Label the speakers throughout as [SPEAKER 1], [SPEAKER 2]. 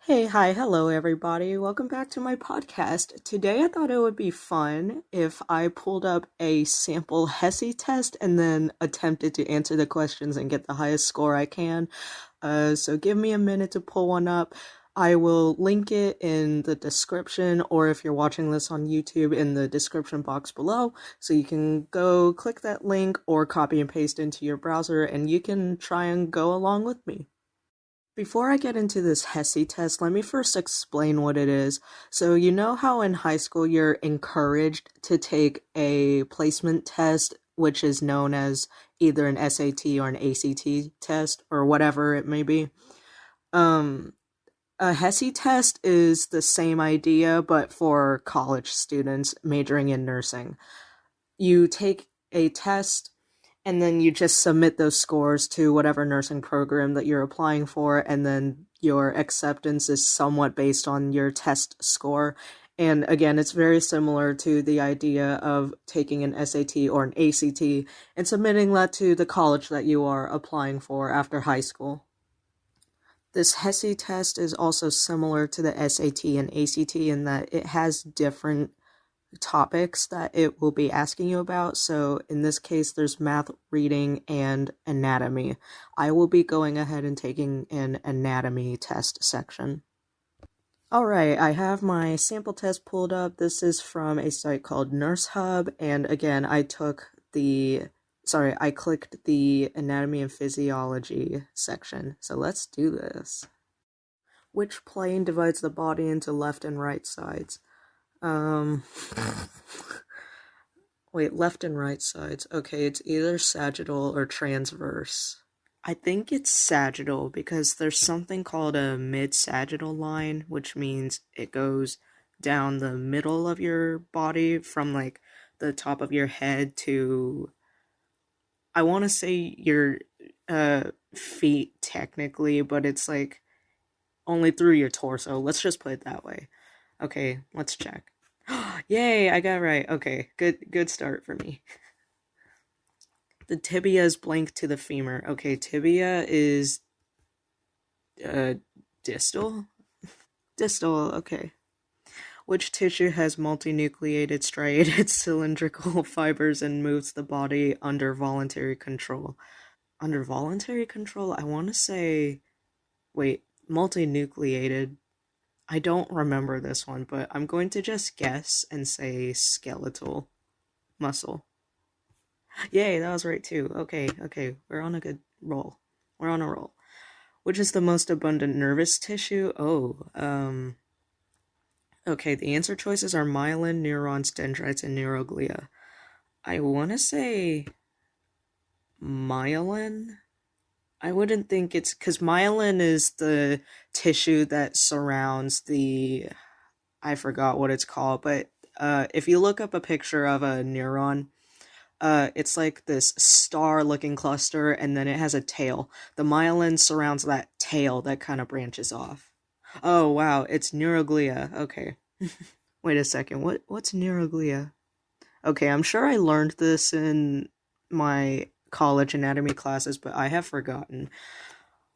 [SPEAKER 1] Hey, hi, hello, everybody. Welcome back to my podcast. Today, I thought it would be fun if I pulled up a sample HESI test and then attempted to answer the questions and get the highest score I can. So give me a minute to pull one up. I will link it in the description, or if you're watching this on YouTube, in the description box below. So you can go click that link or copy and paste into your browser, and you can try and go along with me. Before I get into this HESI test, let me first explain what it is. So, you know how in high school you're encouraged to take a placement test, which is known as either an SAT or an ACT test, or whatever it may be? Um, a HESI test is the same idea, but for college students majoring in nursing. You take a test and then you just submit those scores to whatever nursing program that you're applying for, and then your acceptance is somewhat based on your test score. And again, it's very similar to the idea of taking an SAT or an ACT and submitting that to the college that you are applying for after high school. This HESI test is also similar to the SAT and ACT in that it has different topics that it will be asking you about. So in this case, there's math, reading, and anatomy. I will be going ahead and taking an anatomy test section. Alright, I have my sample test pulled up. This is from a site called Nurse Hub, and again, I clicked the anatomy and physiology section. So let's do this. Which plane divides the body into left and right sides? Wait, left and right sides. Okay, it's either sagittal or transverse. I think it's sagittal because there's something called a mid-sagittal line, which means it goes down the middle of your body from like the top of your head to, I want to say your feet technically, but it's like only through your torso. Let's just put it that way. Okay, let's check. Yay, I got it right. Okay, good start for me. The tibia is blank to the femur. Okay, tibia is uh distal. Distal, okay. Which tissue has multinucleated striated cylindrical fibers and moves the body under voluntary control? Under voluntary control, I want to say, wait, multinucleated. I don't remember this one, but I'm going to just guess and say skeletal muscle. Yay, that was right too. Okay, we're on a good roll. We're on a roll. Which is the most abundant nervous tissue? Okay, the answer choices are myelin, neurons, dendrites, and neuroglia. I want to say myelin. I wouldn't think it's because myelin is the tissue that surrounds the. I forgot what it's called, but if you look up a picture of a neuron, it's like this star-looking cluster, and then it has a tail. The myelin surrounds that tail that kind of branches off. Oh wow, it's neuroglia. Okay. Wait a second. What's neuroglia? Okay, I'm sure I learned this in my college anatomy classes, but I have forgotten.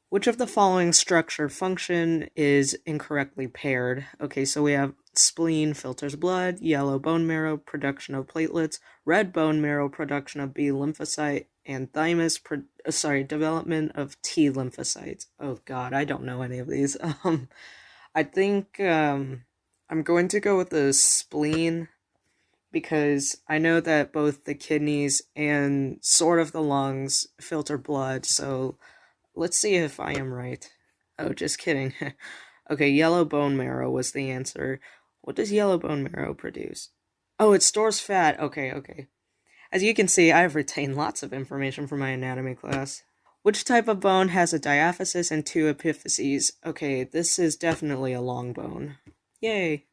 [SPEAKER 1] Which of the following structure function is incorrectly paired? Okay, so we have spleen filters blood, yellow bone marrow production of platelets, red bone marrow production of B lymphocyte, and thymus development of T lymphocytes. Oh god, I don't know any of these. I think I'm going to go with the spleen because I know that both the kidneys and sort of the lungs filter blood, so let's see if I am right. Oh, just kidding. Okay, yellow bone marrow was the answer. What does yellow bone marrow produce? Oh, it stores fat. Okay. As you can see, I have retained lots of information from my anatomy class. Which type of bone has a diaphysis and two epiphyses? Okay, this is definitely a long bone. Yay!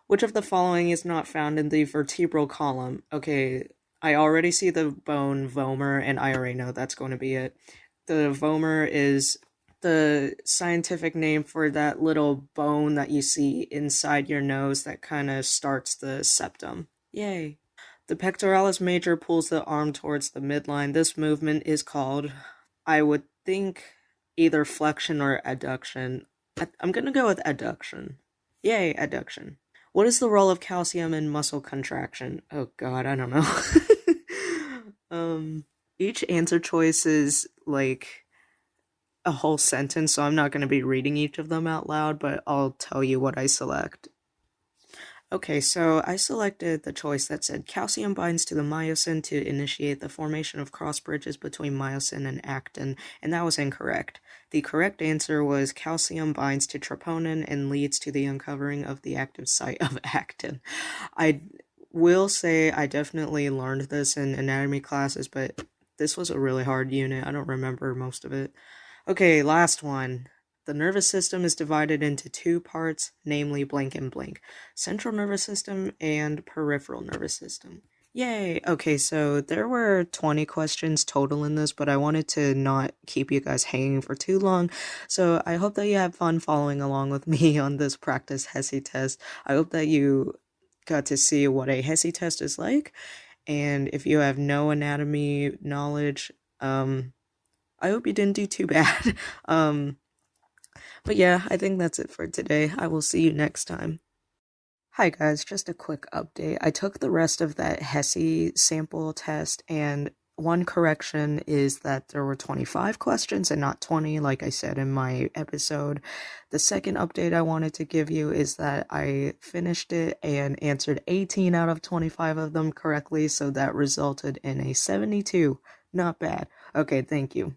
[SPEAKER 1] Which of the following is not found in the vertebral column? Okay, I already see the bone vomer, and I already know that's going to be it. The vomer is the scientific name for that little bone that you see inside your nose that kind of starts the septum. Yay! The pectoralis major pulls the arm towards the midline. This movement is called, I would think, either flexion or adduction. I'm gonna go with adduction. Yay, adduction. What is the role of calcium in muscle contraction? Oh god, I don't know. um, each answer choice is like a whole sentence, so I'm not going to be reading each of them out loud, but I'll tell you what I select. Okay, so I selected the choice that said calcium binds to the myosin to initiate the formation of cross bridges between myosin and actin, and that was incorrect. The correct answer was calcium binds to troponin and leads to the uncovering of the active site of actin. I will say I definitely learned this in anatomy classes, but this was a really hard unit. I don't remember most of it. Okay, last one. The nervous system is divided into two parts, namely blank and blank. Central nervous system and peripheral nervous system. Yay! Okay, so there were 20 questions total in this, but I wanted to not keep you guys hanging for too long. So I hope that you have fun following along with me on this practice HESI test. I hope that you got to see what a HESI test is like. And if you have no anatomy knowledge, I hope you didn't do too bad. But yeah, I think that's it for today. I will see you next time. Hi guys, just a quick update. I took the rest of that HESI sample test, and one correction is that there were 25 questions and not 20, like I said in my episode. The second update I wanted to give you is that I finished it and answered 18 out of 25 of them correctly, so that resulted in a 72. Not bad. Okay, thank you.